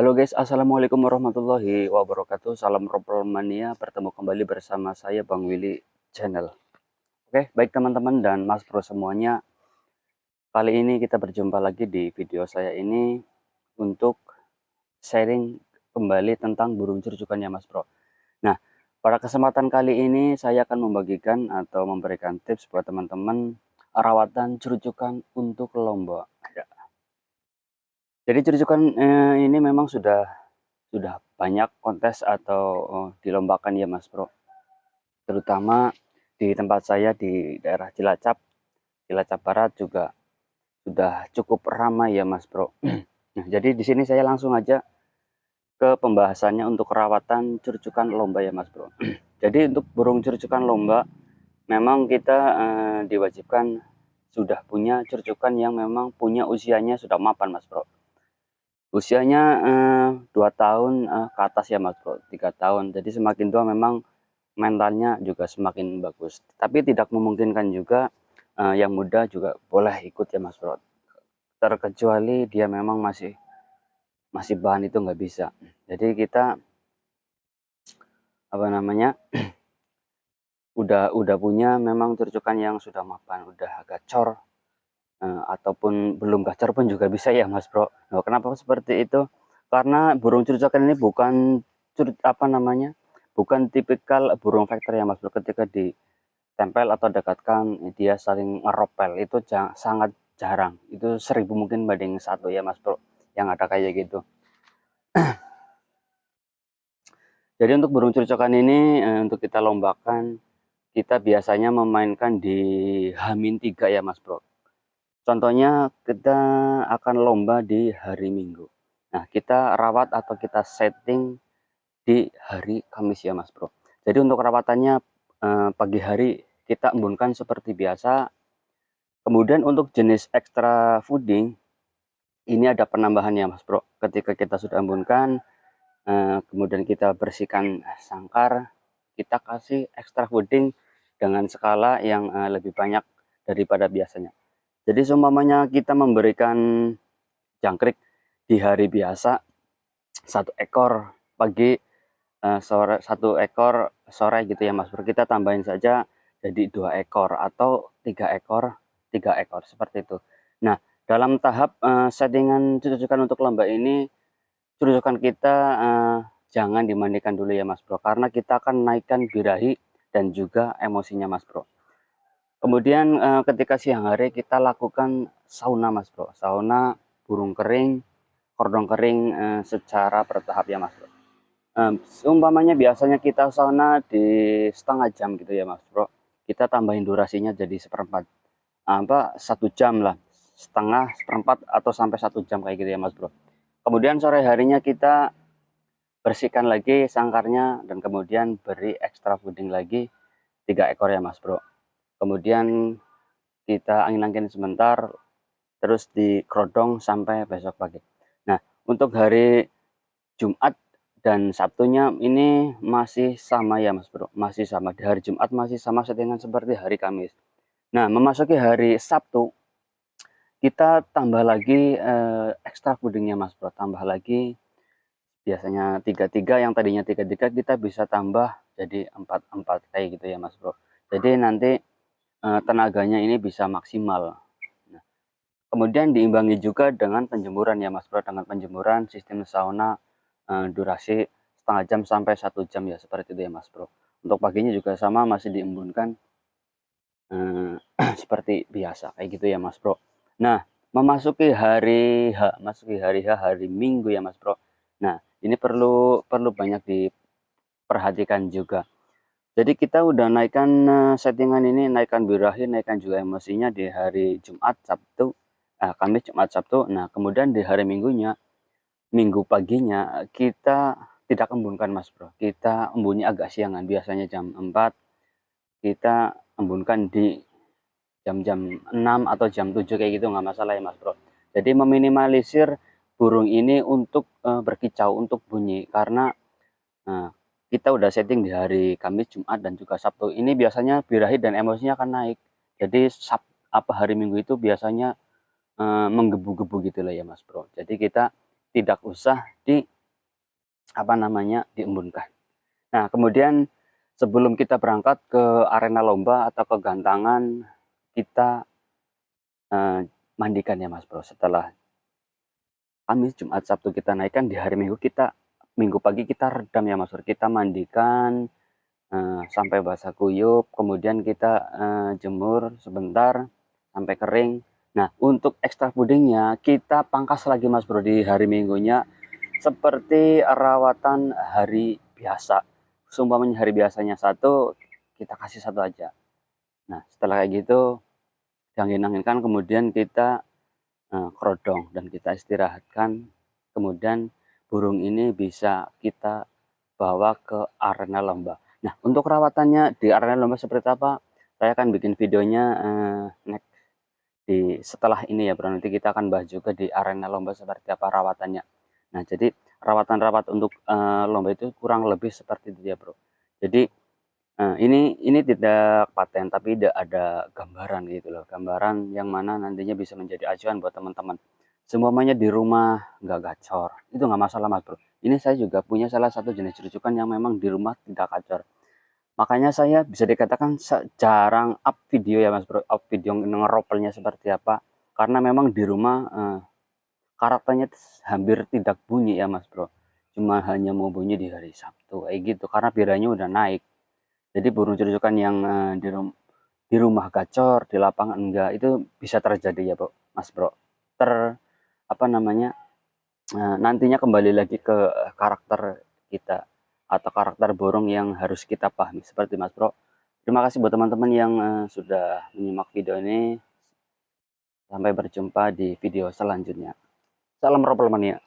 Halo guys, assalamualaikum warahmatullahi wabarakatuh. Salam Mania, bertemu kembali bersama saya Bang Willy Channel. Oke, baik teman-teman dan Mas Bro semuanya. Kali ini kita berjumpa lagi di video saya ini untuk sharing kembali tentang burung cucukan ya Mas Bro. Nah, pada kesempatan kali ini saya akan membagikan atau memberikan tips buat teman-teman rawatan cucukan untuk lomba. Ya. Jadi cucukan ini memang sudah banyak kontes atau dilombakan ya Mas Bro, terutama di tempat saya di daerah Cilacap, Cilacap Barat juga sudah cukup ramai ya Mas Bro. Nah, jadi di sini saya langsung aja ke pembahasannya untuk perawatan curcukan lomba ya Mas Bro. Jadi untuk burung curcukan lomba memang kita diwajibkan sudah punya curcukan yang memang punya usianya sudah mapan Mas Bro. Usianya 2 tahun ke atas ya Mas Bro, 3 tahun. Jadi semakin tua memang mentalnya juga semakin bagus. Tapi tidak memungkinkan juga yang muda juga boleh ikut ya Mas Bro. Terkecuali dia memang masih bahan itu nggak bisa. Jadi kita apa namanya udah punya memang curcukan yang sudah mapan, udah gacor ataupun belum gacor pun juga bisa ya Mas Bro. Nah, kenapa seperti itu? Karena burung curcukan ini bukan bukan tipikal burung vektor ya Mas Bro. Ketika ditempel atau dekatkan dia saling ngeropel itu sangat jarang. Itu 1000 mungkin banding satu ya Mas Bro yang ada kayak gitu. Jadi untuk burung curcukan ini untuk kita lombakan kita biasanya memainkan di H-3 ya Mas Bro. Contohnya kita akan lomba di hari Minggu. Nah, kita rawat atau kita setting di hari Kamis ya Mas Bro. Jadi untuk rawatannya pagi hari kita embunkan seperti biasa. Kemudian untuk jenis extra fooding ini ada penambahannya Mas Bro. Ketika kita sudah embunkan, kemudian kita bersihkan sangkar, kita kasih extra fooding dengan skala yang lebih banyak daripada biasanya. Jadi seumpamanya kita memberikan jangkrik di hari biasa 1 ekor pagi, sore 1 ekor sore gitu ya Mas Bro, kita tambahin saja jadi 2 ekor atau 3 ekor 3 ekor seperti itu. Nah, dalam tahap settingan cucukan untuk lomba ini cucukan kita jangan dimandikan dulu ya Mas Bro, karena kita akan naikkan birahi dan juga emosinya Mas Bro. Kemudian ketika siang hari kita lakukan sauna Mas Bro, sauna burung kering, kordon kering secara bertahap ya Mas Bro. Seumpamanya biasanya kita sauna di setengah jam gitu ya Mas Bro, kita tambahin durasinya jadi seperempat, 1 jam lah, setengah, seperempat atau sampai 1 jam kayak gitu ya Mas Bro. Kemudian sore harinya kita bersihkan lagi sangkarnya dan kemudian beri extra fooding lagi 3 ekor ya Mas Bro. Kemudian kita angin-angin sebentar, terus dikerodong sampai besok pagi. Nah, untuk hari Jumat dan Sabtunya ini masih sama ya Mas Bro, masih sama. Di hari Jumat masih sama settingan seperti hari Kamis. Nah, memasuki hari Sabtu, kita tambah lagi extra foodingnya Mas Bro, tambah lagi biasanya 3-3, yang tadinya 3-3 kita bisa tambah jadi 4-4 kayak gitu ya Mas Bro. Jadi nanti tenaganya ini bisa maksimal. Nah, kemudian diimbangi juga dengan penjemuran ya Mas Bro, dengan penjemuran sistem sauna durasi setengah jam sampai 1 jam ya seperti itu ya Mas Bro. Untuk paginya juga sama masih diembunkan seperti biasa kayak gitu ya Mas Bro. Nah, memasuki hari H, hari Minggu ya Mas Bro. Nah, ini perlu banyak diperhatikan juga. Jadi kita udah naikkan settingan ini, naikkan birahi, naikkan juga emosinya di hari Jumat, Sabtu, Kamis, Jumat, Sabtu. Nah, kemudian di hari Minggunya, Minggu paginya kita tidak embunkan Mas Bro. Kita embunnya agak siangan, biasanya jam 4, kita embunkan di jam-jam 6 atau jam 7 kayak gitu nggak masalah ya Mas Bro. Jadi meminimalisir burung ini untuk berkicau, untuk bunyi karena kita udah setting di hari Kamis, Jumat dan juga Sabtu. Ini biasanya birahi dan emosinya akan naik. Jadi hari Minggu itu biasanya menggebu-gebu gitu lah ya Mas Bro. Jadi kita tidak usah diembunkan. Nah, kemudian sebelum kita berangkat ke arena lomba atau ke gantangan, kita mandikan ya Mas Bro. Setelah Kamis, Jumat, Sabtu kita naikkan, di hari Minggu pagi kita redam ya Mas Bro. Kita mandikan sampai basah kuyup, kemudian kita jemur sebentar sampai kering. Nah, untuk extra pudingnya kita pangkas lagi Mas Bro di hari Minggunya seperti rawatan hari biasa. Seumpamanya hari biasanya satu, kita kasih satu aja. Nah, setelah kayak gitu, diangin-anginkan, kemudian kita kerodong dan kita istirahatkan. Kemudian burung ini bisa kita bawa ke arena lomba. Nah, untuk rawatannya di arena lomba seperti apa? Saya akan bikin videonya next setelah ini ya Bro. Nanti kita akan bahas juga di arena lomba seperti apa rawatannya. Nah, jadi rawat untuk lomba itu kurang lebih seperti itu ya Bro. Jadi ini tidak paten tapi ada gambaran gitu loh, gambaran yang mana nantinya bisa menjadi acuan buat teman-teman. Semuanya di rumah nggak gacor, itu nggak masalah Mas Bro. Ini saya juga punya salah satu jenis cerucukan yang memang di rumah tidak gacor. Makanya saya bisa dikatakan jarang up video ya Mas Bro, up video ngeropelnya seperti apa. Karena memang di rumah karakternya hampir tidak bunyi ya Mas Bro. Cuma hanya mau bunyi di hari Sabtu kayak gitu karena biranya udah naik. Jadi burung cerucukan yang di rumah gacor, di lapangan enggak, itu bisa terjadi ya Mas Bro. Apa namanya, nantinya kembali lagi ke karakter kita atau karakter burung yang harus kita pahami seperti Mas Bro. Terima kasih buat teman-teman yang sudah menyimak video ini. Sampai berjumpa di video selanjutnya. Salam Ropelmania.